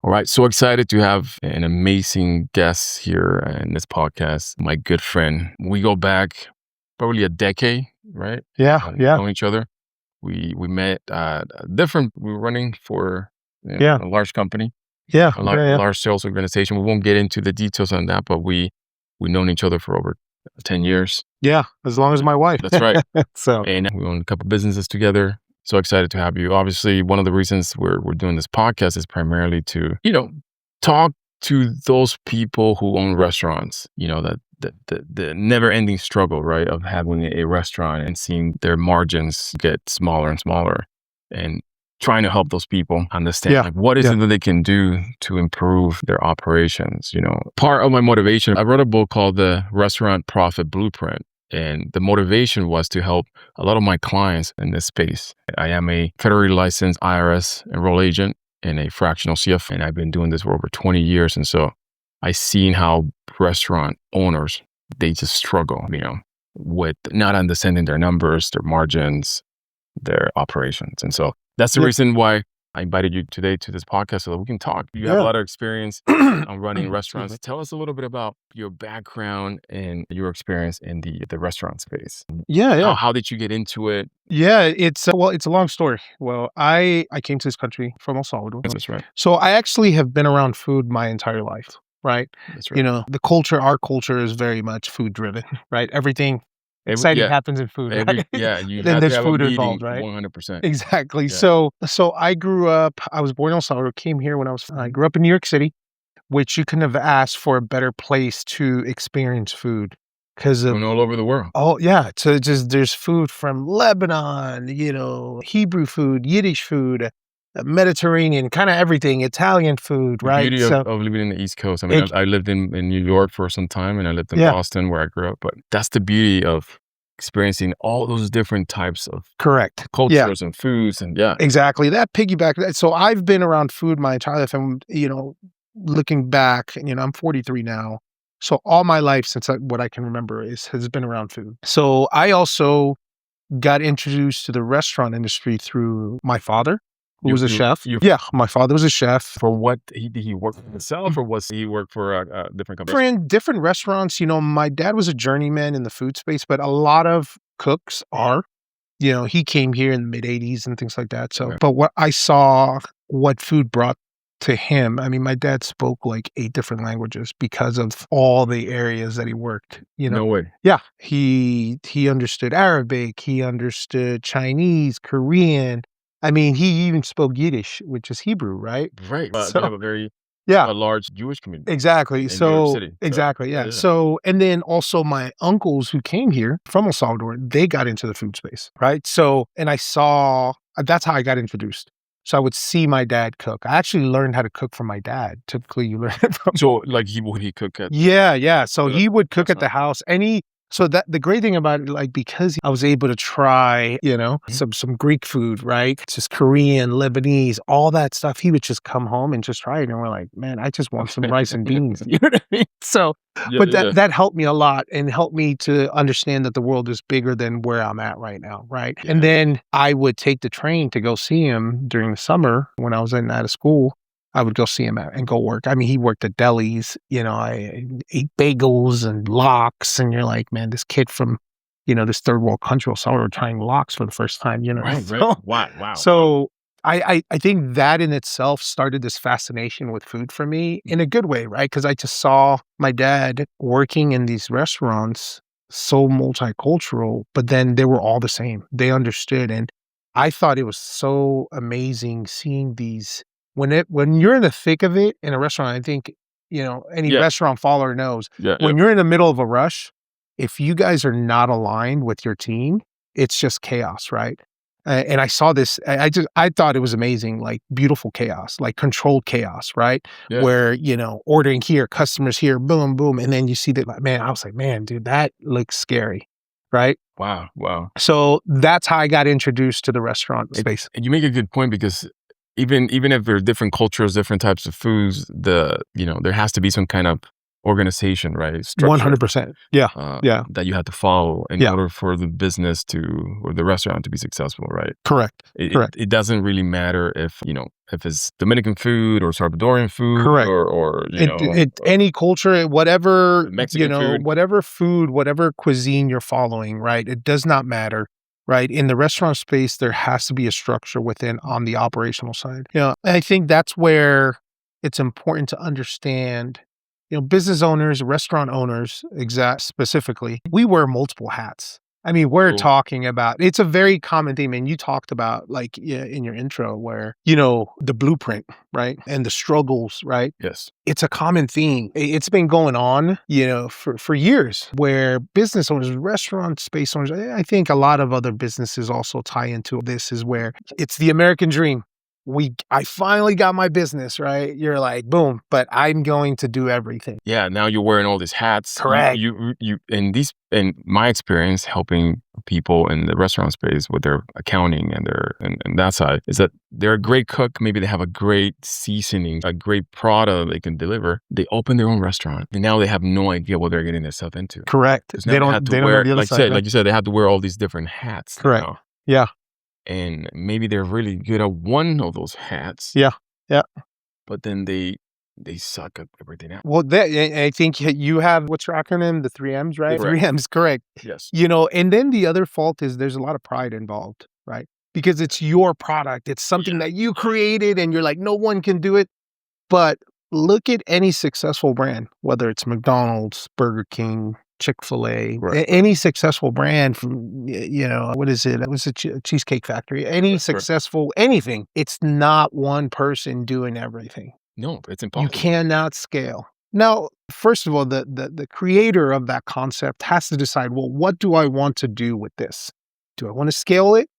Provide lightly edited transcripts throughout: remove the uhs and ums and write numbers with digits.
All right. So excited to have an amazing guest here in this podcast, my good friend. We go back probably a decade, right? Yeah. Knowing each other. We met we were running for Yeah. a large company, Yeah. a Yeah. large sales organization. We won't get into the details on that, but we've known each other for over 10 years. Yeah. As long as my wife. That's right. So, And we own a couple businesses together. So excited to have you. Obviously, one of the reasons we're doing this podcast is primarily to, talk to those people who own restaurants, the never ending struggle, right, of having a restaurant and seeing their margins get smaller and smaller, and trying to help those people understand Yeah. like what is it that they can do to improve their operations. Part of my motivation, I wrote a book called The Restaurant Profit Blueprint. And the motivation was to help a lot of my clients in this space. I am a federally licensed IRS enroll agent and a fractional CFA, and I've been doing this for over 20 years. And so I've seen how restaurant owners, they just struggle, with not understanding their numbers, their margins, their operations. And so that's the reason why I invited you today to this podcast so that we can talk. You have a lot of experience on running restaurants. Tell us a little bit about your background and your experience in the restaurant space. Yeah. How did you get into it? Yeah. It's a long story. Well, I came to this country from El Salvador. That's right. So I actually have been around food my entire life, right? That's right. Our culture is very much food driven, right? Everything exciting happens in food. Right? Then there's food involved, right? 100%. Exactly. Yeah. So I grew up, I was born in El Salvador, came here when I grew up in New York City, which you couldn't have asked for a better place to experience food because of all over the world. Oh yeah. So there's food from Lebanon, Hebrew food, Yiddish food, Mediterranean, kind of everything, Italian food, right? The beauty of living in the East Coast. I mean, I lived in New York for some time and I lived in Boston where I grew up, but that's the beauty of experiencing all those different types of correct cultures and foods. And exactly. That piggyback. So I've been around food my entire life, and, looking back, I'm 43 now. So all my life since what I can remember has been around food. So I also got introduced to the restaurant industry through my father, who was a chef. My father was a chef. For what? Did he work for himself or was he work for a different company? Different restaurants. My dad was a journeyman in the food space, but a lot of cooks are. He came here in the mid 80s and things like that. So, But what I saw, what food brought to him, I mean, my dad spoke like 8 different languages because of all the areas that he worked. No way. Yeah. He understood Arabic. He understood Chinese, Korean. I mean, he even spoke Yiddish, which is Hebrew, right? Right. So, they have a very large Jewish community. Exactly. In New York City. Exactly. Yeah. So, and then also my uncles who came here from El Salvador, they got into the food space, right? So, and that's how I got introduced. So I would see my dad cook. I actually learned how to cook from my dad. Typically, you learn it from. So, like, would he cook at? Yeah. So he would cook at the house, and so that the great thing about it, like, because I was able to try, some Greek food, right? Just Korean, Lebanese, all that stuff. He would just come home and just try it, and we're like, man, I just want some rice and beans. You know what I mean? So, that helped me a lot and helped me to understand that the world is bigger than where I'm at right now, right? Yeah. And then I would take the train to go see him during the summer when I was out of school. I would go see him and go work. I mean, he worked at delis, I ate bagels and lox, and you're like, man, this kid from, this third world country, El Salvador, trying lox for the first time, Right. So, Wow. So I think that in itself started this fascination with food for me in a good way, right? Because I just saw my dad working in these restaurants, so multicultural, but then they were all the same. They understood. And I thought it was so amazing seeing these. When you're in the thick of it in a restaurant, I think, any restaurant follower knows when you're in the middle of a rush, if you guys are not aligned with your team, it's just chaos, right? And I saw this, I thought it was amazing, like beautiful chaos, like controlled chaos, right? Yeah. Where, ordering here, customers here, boom, boom. And then you see that, man, I was like, man, dude, that looks scary, right? Wow. So that's how I got introduced to the restaurant space. And you make a good point because even if there are different cultures, different types of foods, there has to be some kind of organization, right? Structure 100%. Yeah. uh, Yeah. that you had to follow in Yeah. order for the business to or the restaurant to be successful, right? Correct. It Correct. it doesn't really matter if if it's Dominican food or Salvadorian food Correct. or Any culture, whatever, Mexican food. whatever food, whatever cuisine you're following, right? It does not matter, right? In the restaurant space, there has to be a structure within on the operational side. I think that's where it's important to understand, business owners, restaurant owners, exact specifically, we wear multiple hats. I mean, we're True. talking about, it's a very common theme. And you talked about, like, in your intro, where, the blueprint, right? And the struggles, right? Yes. It's a common theme. It's been going on, for years, where business owners, restaurant space owners, I think a lot of other businesses also tie into this, is where it's the American dream. I finally got my business, right? You're like, boom, but I'm going to do everything. Yeah, now you're wearing all these hats. Correct. In my experience helping people in the restaurant space with their accounting and and that side is that they're a great cook. Maybe they have a great seasoning, a great product they can deliver. They open their own restaurant and now they have no idea what they're getting themselves into. Correct. 'Cause They now don't know the other side, right? like you said, they have to wear all these different hats Correct. now. Yeah. And maybe they're really good at one of those hats. Yeah. Yeah. But then they suck at everything else. Well, I think you have, what's your acronym? The three M's, right? Correct. 3 M's, correct. Yes. And then the other fault is there's a lot of pride involved, right? Because it's your product. It's something that you created and you're like, no one can do it. But look at any successful brand, whether it's McDonald's, Burger King, Chick-fil-A, Right. any successful brand from, what is it? It was a Cheesecake Factory. Any successful anything, it's not one person doing everything. No, it's You impossible. cannot scale. Now, first of all, the creator of that concept has to decide, well, what do I want to do with this? Do I want to scale it?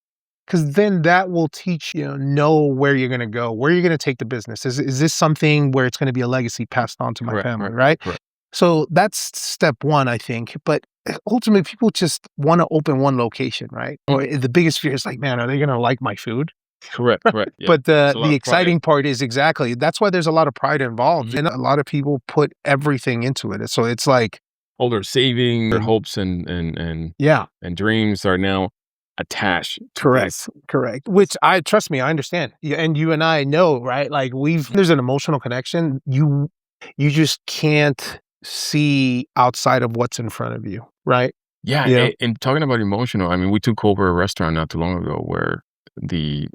Because then that will teach you, know where you're going to go, where you're going to take the business. Is this something where it's going to be a legacy passed on to my family, right? Correct. So that's step one, I think. But ultimately, people just want to open one location, right? Or the biggest fear is like, man, are they going to like my food? Correct. Yeah. But There's a lot the of exciting part is exactly, that's why there's a lot of pride involved. Mhm. And a lot of people put everything into it. So it's like, all their saving, their hopes and yeah, dreams are now attached. correct. Which trust me, I understand. And you and I know, right? Like there's an emotional connection. You just can't see outside of what's in front of you, right? Yeah. Yeah. And talking about emotional, I mean, we took over a restaurant not too long ago where the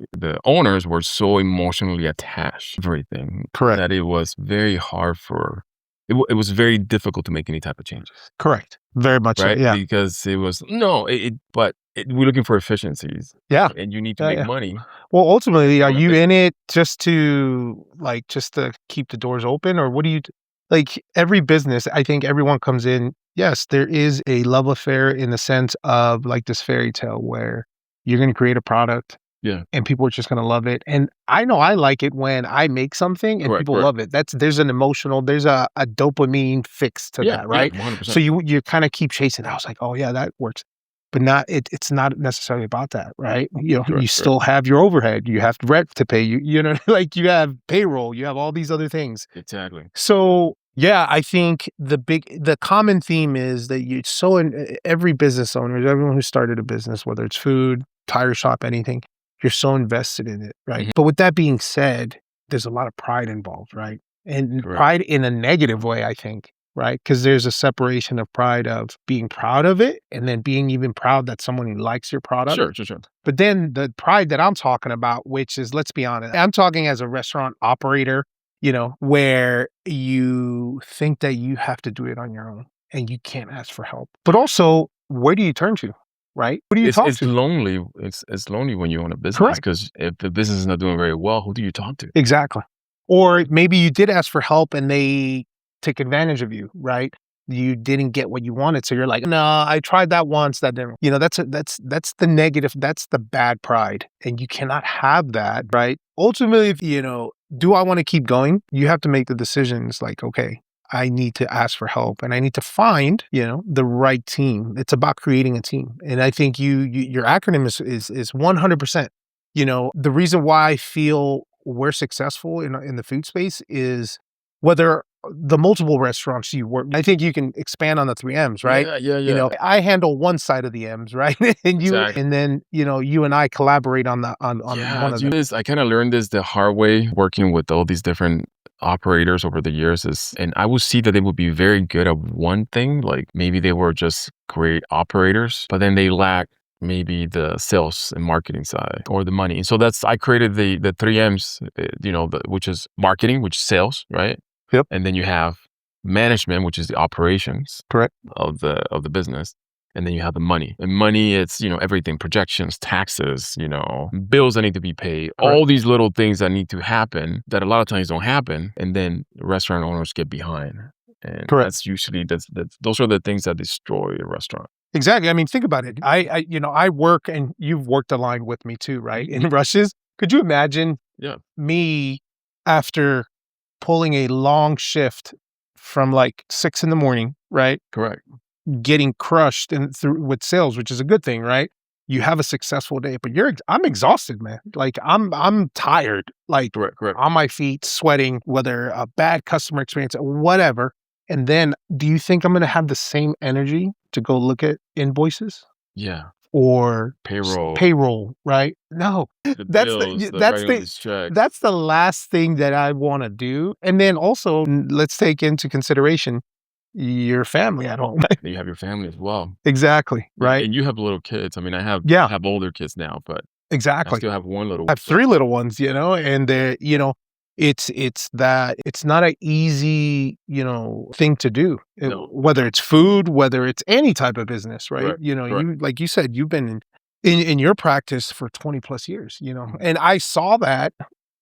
owners were so emotionally attached to everything Correct. that it was very hard for it was very difficult to make any type of changes. Correct. Very much Right? so. Yeah. Because it was we're looking for efficiencies. Yeah. And you need to Yeah, make yeah. money. Well, ultimately, are More you efficient. in it just to keep the doors open, or what do you like? Every business, I think everyone comes in. Yes, there is a love affair in the sense of like this fairy tale where you're going to create a product, Yeah. and people are just going to love it. And I know I like it when I make something and Correct, people correct. love it. There's a dopamine fix to that, right? 100%. So you kind of keep chasing. I was like, oh yeah, that works. But it's not necessarily about that, right? You Correct. still have your overhead, you have rent to pay, like you have payroll, you have all these other things. Exactly. So yeah, I think the common theme is that every business owner, everyone who started a business, whether it's food, tire shop, anything, you're so invested in it, right? Mhm. But with that being said, there's a lot of pride involved, right? And Correct. pride in a negative way, I think, right? Because there's a separation of pride of being proud of it and then being even proud that someone likes your product. Sure. But then the pride that I'm talking about, which is, let's be honest, I'm talking as a restaurant operator, where you think that you have to do it on your own and you can't ask for help. But also, where do you turn to, right? Who do you talk It's to? lonely. It's lonely when you own a business Correct. because if the business is not doing very well, who do you talk to? Exactly. Or maybe you did ask for help and they took advantage of you, right? You didn't get what you wanted. So you're like, no, I tried that once. That didn't, that's the negative. That's the bad pride. And you cannot have that, right? Ultimately, do I want to keep going? You have to make the decisions like, okay, I need to ask for help and I need to find, the right team. It's about creating a team. And I think your acronym is 100%. The reason why I feel we're successful in the food space is whether the multiple restaurants you work, I think you can expand on the 3 M's, right? Yeah, yeah, You yeah. know, I handle one side of the M's, right? Exactly. And then, you and I collaborate on Yeah, one of them. I kind of learned this the hard way working with all these different operators over the years and I would see that they would be very good at one thing, like maybe they were just great operators, but then they lack maybe the sales and marketing side or the money. And so I created the 3 M's, which is marketing, which is sales, right? Yep, And then you have management, which is the operations correct. of the business. And then you have the money. And money, it's, everything, projections, taxes, bills that need to be paid, Correct. all these little things that need to happen that a lot of times don't happen. And then restaurant owners get behind. And Correct. that's usually those are the things that destroy a restaurant. Exactly. I mean, think about it. I work, and you've worked aligned with me too, right? In rushes. Could you imagine Yeah, me after pulling a long shift from like 6 in the morning, right? correct. Getting crushed and through with sales, which is a good thing, right? You have a successful day, but I'm exhausted, man. Like I'm tired, like Correct, correct. on my feet, sweating, whether a bad customer experience, whatever. And then do you think I'm going to have the same energy to go look at invoices Yeah. or Payroll, payroll, right? No. the That's bills, the the that's writing all the these checks. that's the last thing that I want to do. And then also, let's take into consideration your family at home. Then you have your family as well. Exactly, Yeah, right? and you have little kids. I mean, I Yeah, have older kids now, but I exactly. still have one little I one. have 3 little ones, and it's not an easy, thing to do. No, Whether it's food, whether it's any type of business, right? correct, correct. Like you said, you've been in your practice for 20 plus years, and I saw that,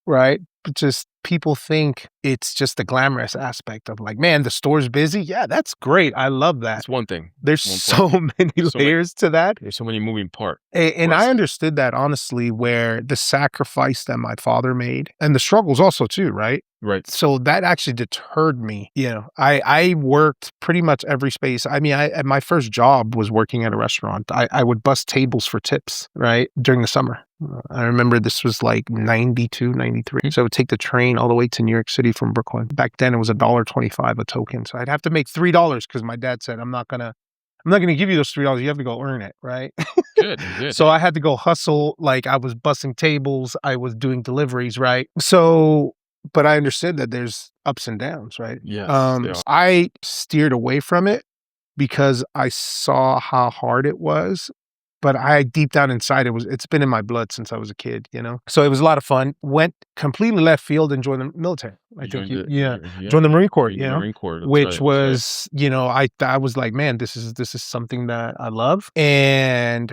right? But just people think it's just the glamorous aspect of like, man, the store's busy. Yeah, that's great. I love that. It's one thing. There's One part. so many There's so many layers to that. there's so many moving parts. And I understood that honestly, where the sacrifice that my father made and the struggles also too, right? Right. So that actually deterred me. I worked pretty much every space. I mean, my first job was working at a restaurant. I would bust tables for tips, right? During the summer. I remember this was like 92, 93. So I would take the train all the way to New York City from Brooklyn. Back then it was $1.25 a token. So I'd have to make $3 because my dad said, I'm not gonna give you those $3. You have to go earn it, right? Good, good. So I had to go hustle. Like I was busting tables, I was doing deliveries, right? So, but I understood that there's ups and downs, right? Yes, they are. I steered away from it because I saw how hard it was. But I deep down inside, it's been in my blood since I was a kid, So it was a lot of fun. Went completely left field and joined the military. I You think joined it. yeah, Yeah. joined the Marine Corps, You joined the Marine Corps. That's which right. That's right. was, I was like, man, this is something that I love, and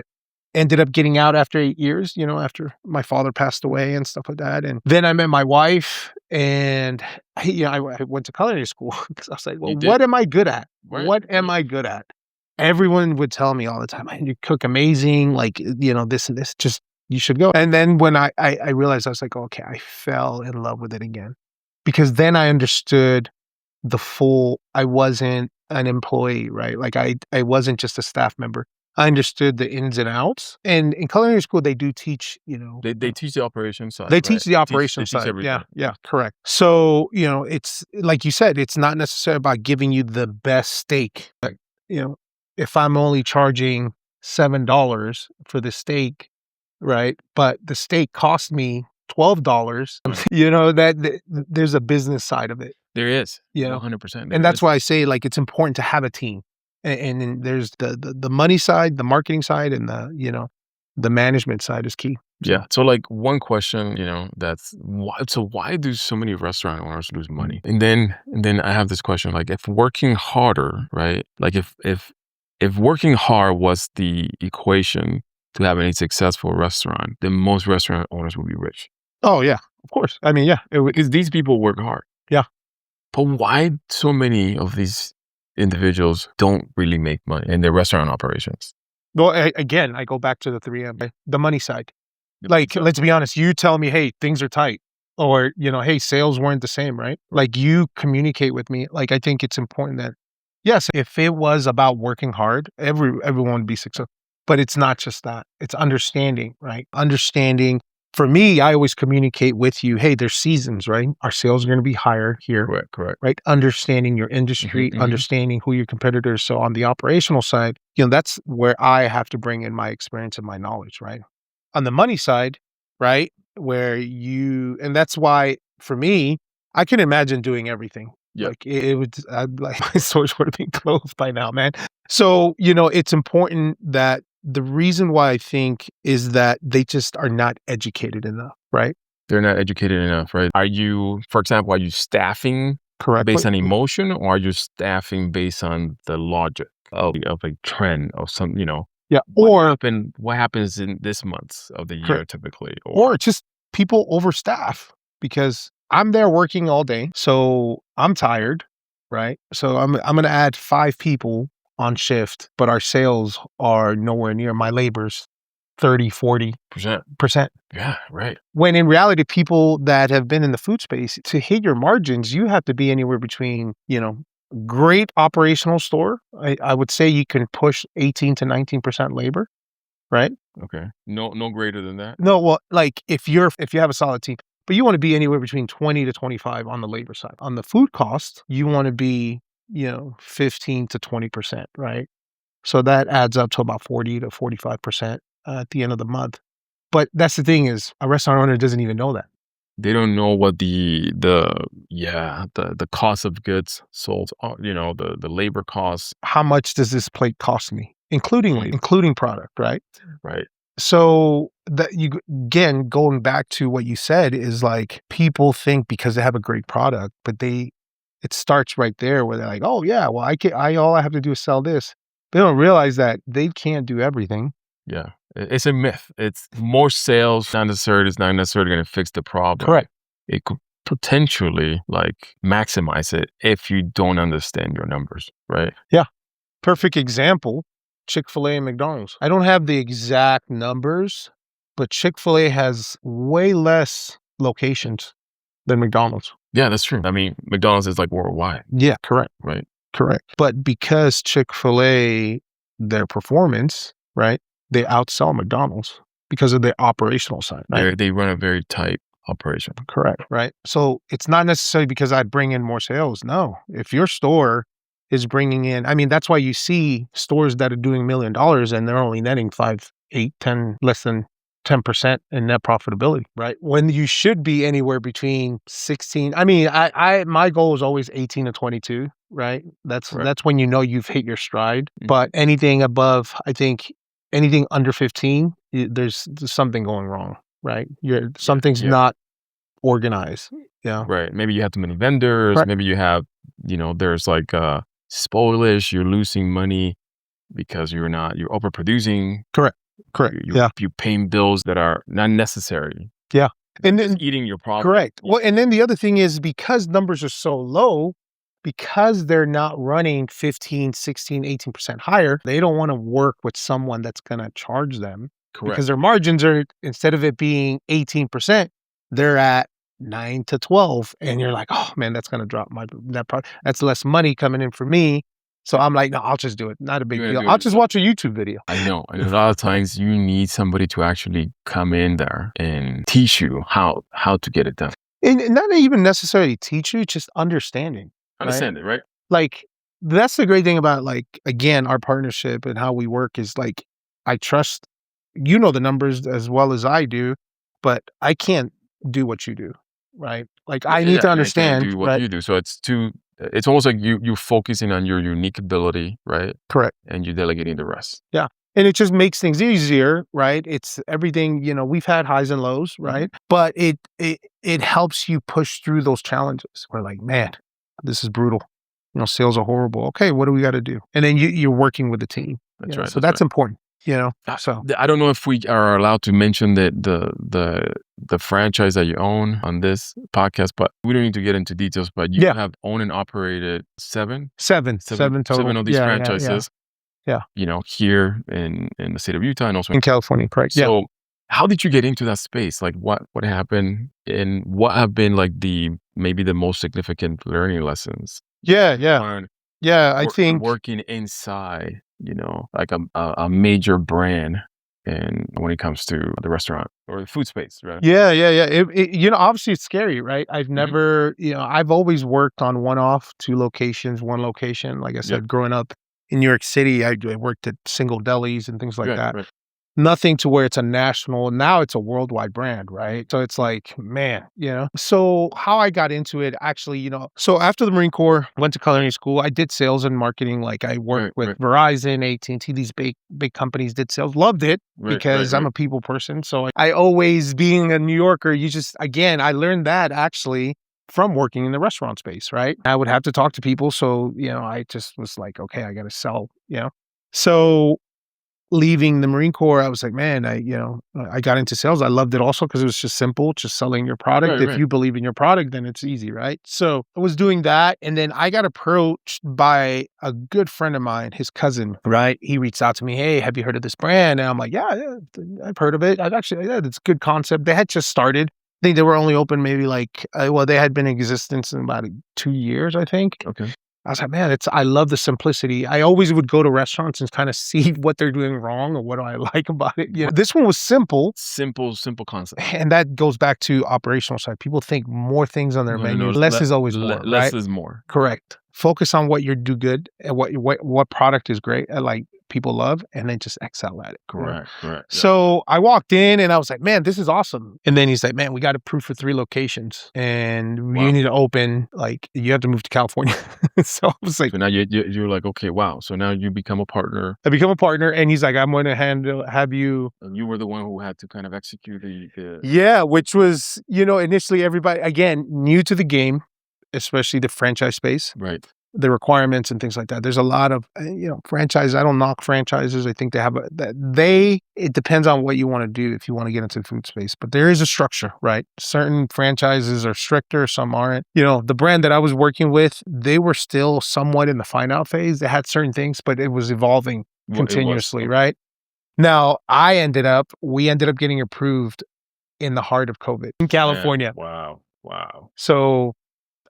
ended up getting out after 8 years, after my father passed away and stuff like that. And then I met my wife, and I went to culinary school because I was like, well, You what did. am I good at? Right, What am right. I good at? Everyone would tell me all the time, "Man, you cook amazing, like, this and this, just you should go." And then when I realized, I was like, "Okay," I fell in love with it again. Because then I understood I wasn't an employee, right? Like I wasn't just a staff member. I understood the ins and outs. And in culinary school, they do teach, They teach the operation side, they right? teach the They operation teach side. Yeah, everything. yeah, correct. So, it's like you said, it's not necessarily about giving you the best steak. You know, if I'm only charging $7 for the steak, right? But the steak cost me $12, Right. there's a business side of it, There is. you know? 100% And there that's is. why I say like it's important to have a team. And then there's the money side, the marketing side, and the management side is key. Yeah. So like one question, that's why do so many restaurant owners lose money? And then I have this question, like if working harder, right? Like if working hard was the equation to having a successful restaurant, then most restaurant owners would be rich. Oh yeah, of course. I mean, yeah, Because these people work hard. yeah. But why so many of these individuals don't really make money in their restaurant operations? Well, again, I go back to the 3M, the money side. Like, So- let's be honest, you tell me, hey, things are tight, or, hey, sales weren't the same, right? Like, you communicate with me. Like, I think it's important that, yes, if it was about working hard, everyone would be successful. But it's not just that. It's understanding, right? Understanding for me, I always communicate with you, hey, there's seasons, right? Our sales are going to be higher here, Correct. right? Understanding your industry, understanding who your competitors. So on the operational side, that's where I have to bring in my experience and my knowledge, right? On the money side, right? And that's why for me, I can imagine doing everything. Yep. Like it would, like my stores would have been closed by now, man. So, it's important that the reason why I think is that they just are not educated enough, right? They're not educated enough, right? For example, are you staffing Correctly. based on emotion, or are you staffing based on the logic of a trend of some, Yeah. what happens in this month of the year Correct. typically? Or just people overstaff because I'm there working all day. So I'm tired, right? So I'm going to add 5 people on shift, but our sales are nowhere near my labor's 30-40%. Percent. Yeah, right. When in reality, people that have been in the food space, to hit your margins, you have to be anywhere between, great operational store. I would say you can push 18 to 19% labor, right? Okay. No greater than that. No, well, like if you have a solid team, but you want to be anywhere between 20 to 25 on the labor side. On the food cost, you want to be, 15 to 20%, right? So that adds up to about 40 to 45% at the end of the month. But that's the thing is a restaurant owner doesn't even know that. They don't know what the cost of goods sold, the labor costs. How much does this plate cost me, including labor, including product, right? Right. So that again, going back to what you said is like people think because they have a great product, but it starts right there where they're like, oh yeah, well all I have to do is sell this. They don't realize that they can't do everything. Yeah. It's a myth. It's more sales is not necessarily going to fix the problem. Correct. It could potentially maximize it if you don't understand your numbers, right? Yeah. Perfect example, Chick-fil-A and McDonald's. I don't have the exact numbers, but Chick-fil-A has way less locations than McDonald's. Yeah, that's true. I mean, McDonald's is worldwide. Yeah, correct. Right. Correct. But because Chick-fil-A, their performance, right, they outsell McDonald's because of their operational side. Right? They run a very tight operation. Correct. Right. So it's not necessarily because I bring in more sales. No, if your store is bringing in, I mean, that's why you see stores that are doing $1 million and they're only netting 5, 8, 10, less than 10% in net profitability, right? When you should be anywhere between 16. I mean, my goal is always 18 to 22, right? That's when you've hit your stride. But anything above, I think anything under 15, there's something going wrong, right? Something's not organized. Yeah. Right. Maybe you have too many vendors. Right. Maybe you have, there's spoilage, you're losing money because you're overproducing. Correct. You're paying bills that are not necessary. Yeah. And then eating your profit. Correct. Well, and then the other thing is because numbers are so low, because they're not running 15, 16, 18% higher, they don't want to work with someone that's going to charge them. Correct. Because their margins are, instead of it being 18%, they're at 9 to 12. And you're like, oh man, that's going to drop my net profit. That's less money coming in for me. So I'm like, no, I'll just do it. Not a big deal. I'll just watch a YouTube video. I know. And a lot of times you need somebody to actually come in there and teach you how to get it done. And not even necessarily teach you, just understanding. Understand it, right? Like, that's the great thing about, again, our partnership and how we work is I trust, the numbers as well as I do, but I can't do what you do, right? I need to understand. I can't do what you do. So it's almost like you're focusing on your unique ability, right? Correct. And you're delegating the rest. Yeah. And it just makes things easier, right? It's everything, we've had highs and lows, right? But it helps you push through those challenges. We're like, man, this is brutal. Sales are horrible. Okay, what do we got to do? And then you're working with the team. That's right. So that's important. So I don't know if we are allowed to mention the franchise that you own on this podcast, but we don't need to get into details. But you have owned and operated seven total. 7 of these franchises. Yeah. Here in the state of Utah and also in California, correct? So how did you get into that space? What happened, and what have been maybe the most significant learning lessons? I think working inside, a major brand and when it comes to the restaurant or the food space, right? Yeah, yeah, yeah. Obviously it's scary, right? I've Mhm. never, I've always worked on one-off, two locations, one location. Like I Yep. said, growing up in New York City, I worked at single delis and things like Right, that. right. Nothing to where it's a national, now it's a worldwide brand, right? So it's like, man, So how I got into it actually, so after the Marine Corps, went to culinary school. I did sales and marketing. Like I worked Right, with right. Verizon, AT&T, these big companies, did sales. Loved it Right, right, because I'm right. a people person. So I always, being a New Yorker, again, I learned that actually from working in the restaurant space, right? I would have to talk to people. So, I just was like, okay, I got to sell. So leaving the Marine Corps, I was like, man, I got into sales. I loved it also because it was just simple, just selling your product. Right, If right. you believe in your product, then it's easy, right? So I was doing that. And then I got approached by a good friend of mine, his cousin, right? He reached out to me, hey, have you heard of this brand? And I'm like, yeah, I've heard of it. It's a good concept. They had just started. I think they were only open maybe they had been in existence in about 2 years, I think. Okay. I was like, man, I love the simplicity. I always would go to restaurants and kind of see what they're doing wrong or what do I like about it. This one was simple. Simple concept. And that goes back to operational side. People think more things on their No, no, no. menus. Less is always more, Less right? is more. Correct. Focus on what you do good and what product is great, like people love, and then just excel at it. Correct, correct. Yeah. So I walked in and I was like, man, this is awesome. And then he's like, man, we got approved for 3 locations and you Wow. need to open, you have to move to California. So I was like, So now you're like, okay, wow. So now you become a partner, I become a partner, and he's like, I'm going to have you. and you were the one who had to kind of execute the Yeah, which was, initially everybody, again, new to the game, especially the franchise space, right. the requirements and things like that. There's a lot of, franchise. I don't knock franchises. I think it depends on what you want to do if you want to get into the food space, but there is a structure, right? Certain franchises are stricter, some aren't. The brand that I was working with, they were still somewhat in the find out phase. They had certain things, but it was evolving Well, it was. continuously, Okay. right? Now, we ended up getting approved in the heart of COVID in Yeah. California. Wow. Wow. So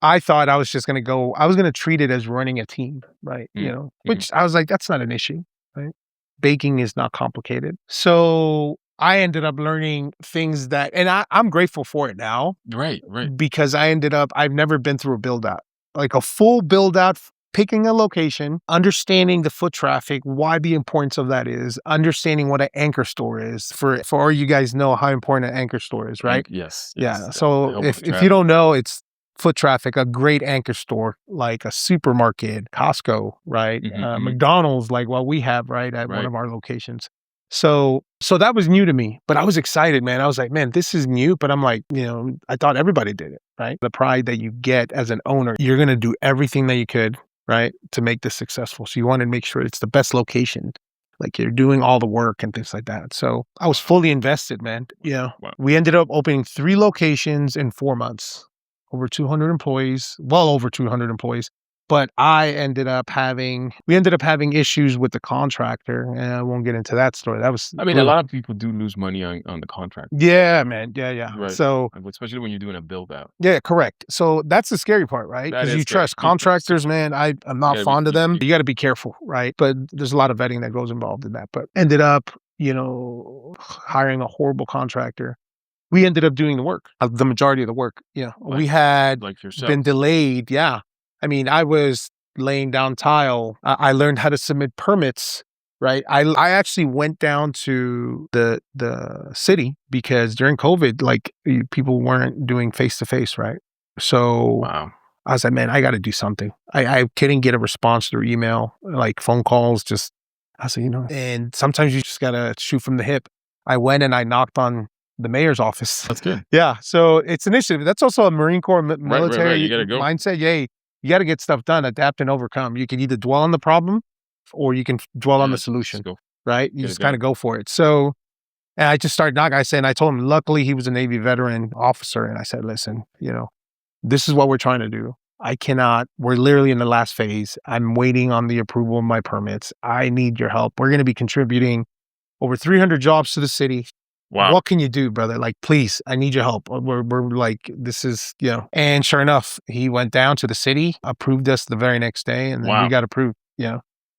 I thought I was going to treat it as running a team, right? Mhm. Which I was like, that's not an issue, right? Baking is not complicated. So I ended up learning things and I'm grateful for it now Right, right. because I've never been through a build out, like a full build out, picking a location, understanding the foot traffic, why the importance of that is, understanding what an anchor store is for all you guys know how important an anchor store is, right? Yes, Yeah. yes. So Help with if the you traffic. don't know, it's foot traffic, a great anchor store, like a supermarket, Costco, right? Mhm. McDonald's, like what we have, right, at one Right. of our locations. So that was new to me, but I was excited, man. I was like, man, this is new, but I'm like, I thought everybody did it, right? The pride that you get as an owner, you're going to do everything that you could, right, to make this successful. So you want to make sure it's the best location. Like you're doing all the work and things like that. So I was fully invested, man. Wow. We ended up opening 3 locations in 4 months, over 200 employees, well over 200 employees. But we ended up having issues with the contractor, and I won't get into that story. That was I mean, a brutal. lot of people do lose money on the contract. Yeah, man. Yeah, yeah. Right. So, Especially when you're doing a build out. yeah, correct. So that's the scary part, right? That Because is you scary. trust contractors, man. I'm You not gotta be fond of them. you You got to be careful, right? But there's a lot of vetting that goes involved in that. But ended up, hiring a horrible contractor. We ended up doing the work, the majority of the work. We had like yourself. been delayed. Yeah. I mean, I was laying down tile. I learned how to submit permits, right? I actually went down to the city because during COVID, like people weren't doing face to face, right? So Wow. I was like, man, I got to do something. I couldn't get a response through email, like phone calls. I said, and sometimes you just got to shoot from the hip. I went and I knocked on the mayor's office. That's good. Yeah. So it's initiative. That's also a Marine Corps Right. military You gotta go. mindset. Yay. You got to get stuff done, adapt and overcome. You can either dwell on the problem or you can dwell on the Just solution, go right? You get it just kind done. of go for it. So, and I just started knocking. And I told him, luckily he was a Navy veteran officer. And I said, listen, this is what we're trying to do. We're literally in the last phase. I'm waiting on the approval of my permits. I need your help. We're going to be contributing over 300 jobs to the city. Wow. What can you do, brother? Like, please, I need your help. We're like, this is, And sure enough, he went down to the city, approved us the very next day, and then we Wow. got approved.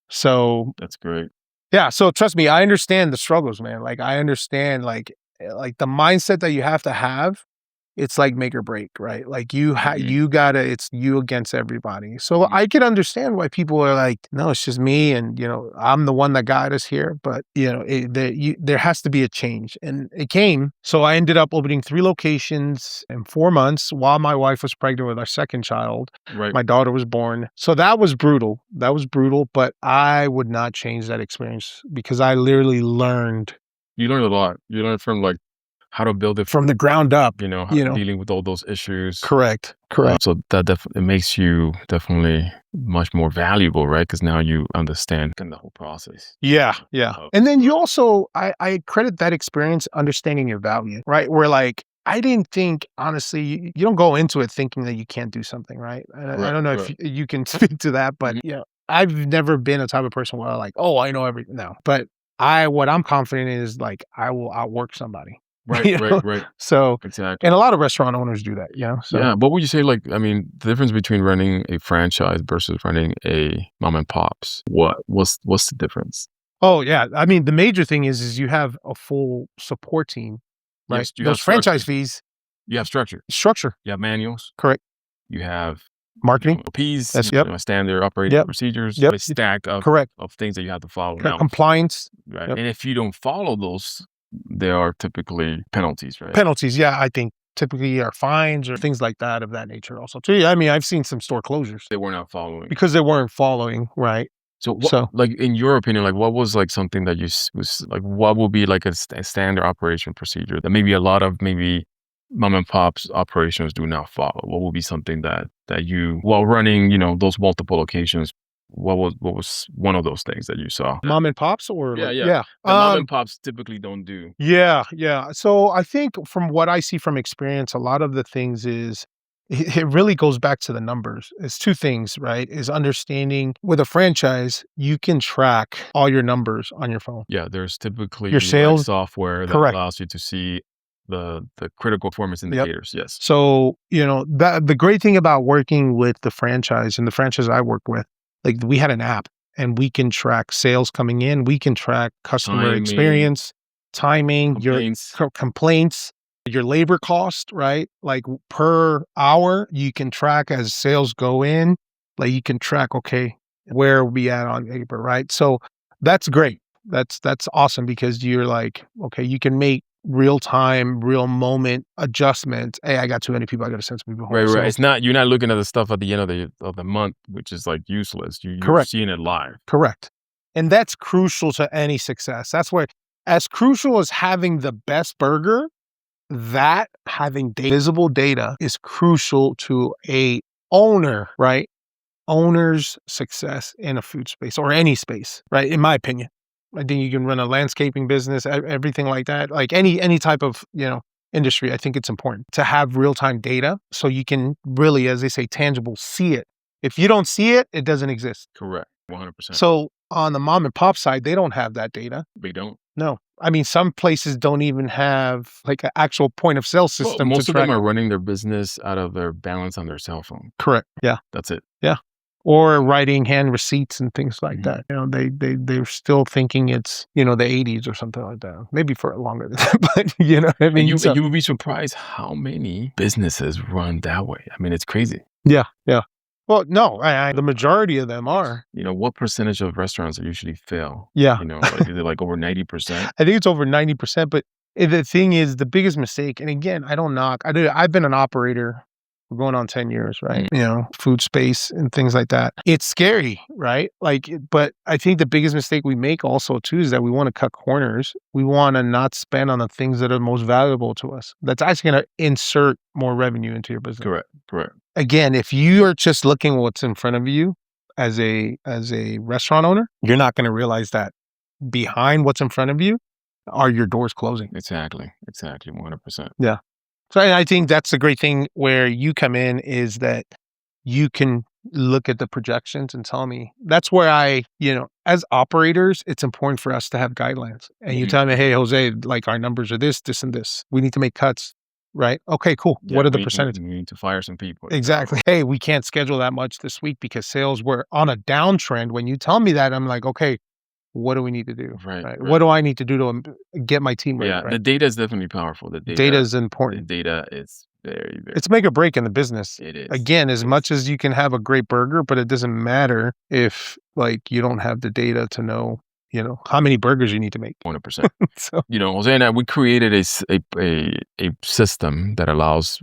So That's great. Yeah, so trust me, I understand the struggles, man. Like, I understand, like, the mindset that you have to have, it's like make or break, right? Like, Mhm. you gotta it's you against everybody. So, Mhm. I can understand why people are like, "No, it's just me, and, I'm the one that got us here," but, there has to be a change, and it came. So, I ended up opening 3 locations in 4 months while my wife was pregnant with our 2nd child. Right. My daughter was born. So that was brutal. That was brutal, but I would not change that experience because I literally learned You learn a lot. You learn from, like, how to build it, from the ground up, how dealing with all those issues. Correct, correct. So that it makes you definitely much more valuable, right? Because now you understand kind of the whole process. Yeah, yeah. Of And then you also I credit that experience understanding your value, right? Where like I didn't think honestly, you don't go into it thinking that you can't do something, right? I Correct, don't know if correct. you can speak to that, but Mhm. I've never been a type of person where I like, oh, I know everything now. But what I'm confident in is like I will outwork somebody. Right, you right, know? right. So Exactly. and a lot of restaurant owners do that, So Yeah. What would you say, like, I mean, the difference between running a franchise versus running a mom and pops? What's the difference? oh yeah. I mean the major thing is you have a full support team, right? You Those have franchise structure. fees, You have structure. structure, You have manuals. correct. You have Marketing. Ps, That's yep, standard operating yep, procedures, yep, a stack correct. of things that you have to follow. Correct. Now, Compliance. right, Yep. and if you don't follow those, there are typically penalties, right? Penalties, yeah, I think typically are fines or things like that of that nature also too. Yeah, I mean, I've seen some store closures They were not following. because they weren't following, right? So what, So, like, in your opinion, like, what was, like, something that was like, what would be like a, a standard operation procedure that maybe a lot of maybe mom and pops operations do not follow? What would be something that you, while running, those multiple locations, what was one of those things that you saw? mom and pops or Yeah, like yeah. yeah. The mom and pops typically don't do. Yeah, yeah. So I think from what I see from experience, a lot of the things is it really goes back to the numbers. It's two things, right? Is understanding with a franchise, you can track all your numbers on your phone. Yeah, there's Your typically, like, sales, software that correct. allows you to see the critical performance Yep. indicators. Yes. So, that the great thing about working with the franchise and the franchise I work with, like we had an app and we can track sales coming in, we can track customer Timing, experience, timing, your complaints. complaints, your labor cost, right? Like per hour, you can track as sales go in, like you can track, okay, where are we at on labor, right? So that's great. That's awesome because you're like, okay, you can make real time, real moment adjustments. Hey, I got too many people. I got to send some people Right, home. right. So It's not, you're not looking at the stuff at the end of the month, which is, like, useless. You're correct, seeing it live. correct. And that's crucial to any success. That's where, as crucial as having the best burger, that having visible data is crucial to a owner, right? Owner's success in a food space or any space, right? In my opinion, I think you can run a landscaping business, everything like that, like any type of industry. I think it's important to have real time data so you can really, as they say, tangible, see it. If you don't see it, it doesn't exist. Correct. 100%. So on the mom and pop side, they don't have that data. They don't. No, I mean some places don't even have like an actual point of sale Well, system to most of them track are it. running their business out of their balance on their cell phone. Correct. Yeah. That's it. Yeah. Or writing hand receipts and things like Mhm. that. They're still thinking it's, the 80s or something like that. Maybe for longer than that, but you know what I And mean? So you would be surprised how many businesses run that way. I mean, it's crazy. yeah, yeah. Well, no, the majority of them are. What percentage of restaurants usually fail? Yeah. Like, is it like over 90%? I think it's over 90%, but the thing is the biggest mistake, and again, I don't knock. I've been an operator for going on 10 years, right? Mm. Food space and things like that. It's scary, right? But I think the biggest mistake we make also too is that we want to cut corners. We want to not spend on the things that are most valuable to us. That's actually going to insert more revenue into your business. Correct. Correct. Again, if you are just looking what's in front of you as a restaurant owner, you're not going to realize that behind what's in front of you are your doors closing. Exactly. Exactly. 100%. Yeah. So I think that's the great thing where you come in is that you can look at the projections and tell me that's where as operators, it's important for us to have guidelines. And you Mhm. tell me, hey, Jose, like our numbers are this, this, and this. We need to make cuts. Right. Okay, cool. Yeah, What are the we percentages? need to fire some people. Exactly. Hey, we can't schedule that much this week because sales were on a downtrend. When you tell me that, I'm like, okay, what do we need to do, Right, right? What right. do I need to do to get my team ready, Yeah, right? the data is definitely powerful. Data is The important. data is very, very It's make or break in the business. it is. Again, It as is. much as you can have a great burger, but it doesn't matter if, like, you don't have the data to know, how many burgers you need to make. 100%. So Jose and I, we created a system that allows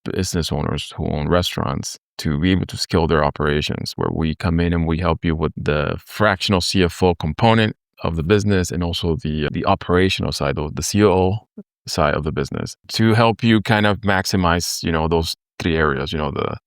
business owners who own restaurants to be able to scale their operations, where we come in and we help you with the fractional CFO component of the business and also the operational side, the COO side of the business, to help you kind of maximize, those three areas, the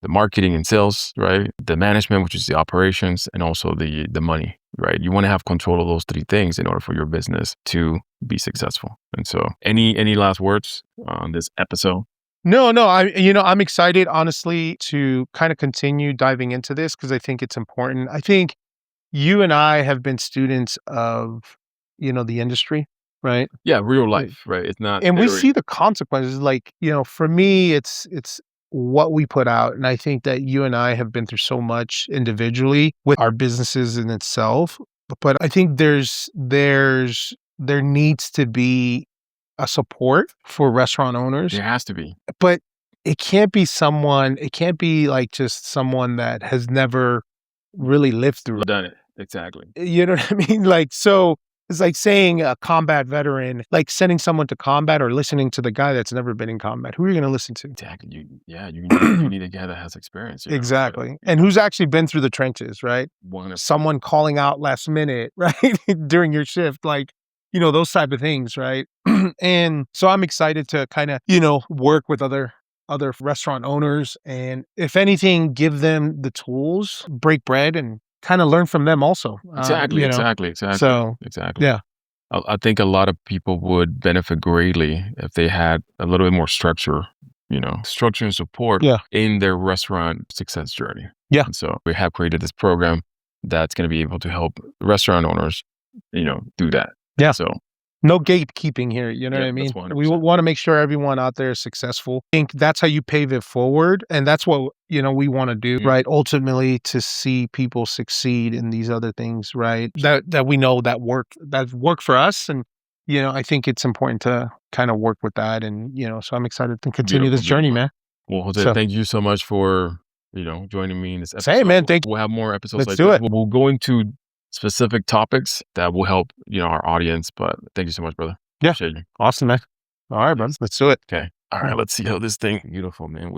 the marketing and sales, right? The management, which is the operations, and also the money, right? You want to have control of those three things in order for your business to be successful. And so, any last words on this episode? no, no, I'm excited honestly to kind of continue diving into this because I think it's important. I think you and I have been students of, the industry, right? Yeah, real Uh, life, right? It's not And we theory. see the consequences. Like, for me, it's what we put out. And I think that you and I have been through so much individually with our businesses in itself. But I think there needs to be a support for restaurant owners, There has to be. but it can't be like just someone that has never really lived through it. Done it. Exactly. You know what I mean? Like, so it's like saying a combat veteran, like sending someone to combat or listening to the guy that's never been in combat. Who are you going to listen to? Exactly. You need a guy that has experience, Exactly. And who's actually been through the trenches, right? one of Someone calling out last minute, right? During your shift, like, those type of things, right? And so I'm excited to kind of, work with other restaurant owners and if anything, give them the tools, break bread and kind of learn from them also. exactly, So exactly. yeah. I think a lot of people would benefit greatly if they had a little bit more structure, structure and support Yeah. in their restaurant success journey. Yeah. And so we have created this program that's going to be able to help restaurant owners, do that. Yeah. So No gatekeeping here, you know what yeah, I that's mean? We 100%. want to make sure everyone out there is successful. I think that's how you pave it forward, and that's what, we wanna do, Mhm. right? Ultimately, to see people succeed in these other things, right? That we know that work for us, and, I think it's important to kinda work with that, and, so I'm excited to continue Beautiful, this journey, beautiful. man. Well, Jose, So, thank you so much for, joining me in this same, episode. man, thank you. We'll have more episodes Let's like do this. it. We'll go into specific topics that will help, our audience. But thank you so much, brother. Yeah. Appreciate you. Awesome, man. Alright, bud. Yes. Let's do it. Okay. All Yeah. right. Let's see how this thing. Beautiful, man.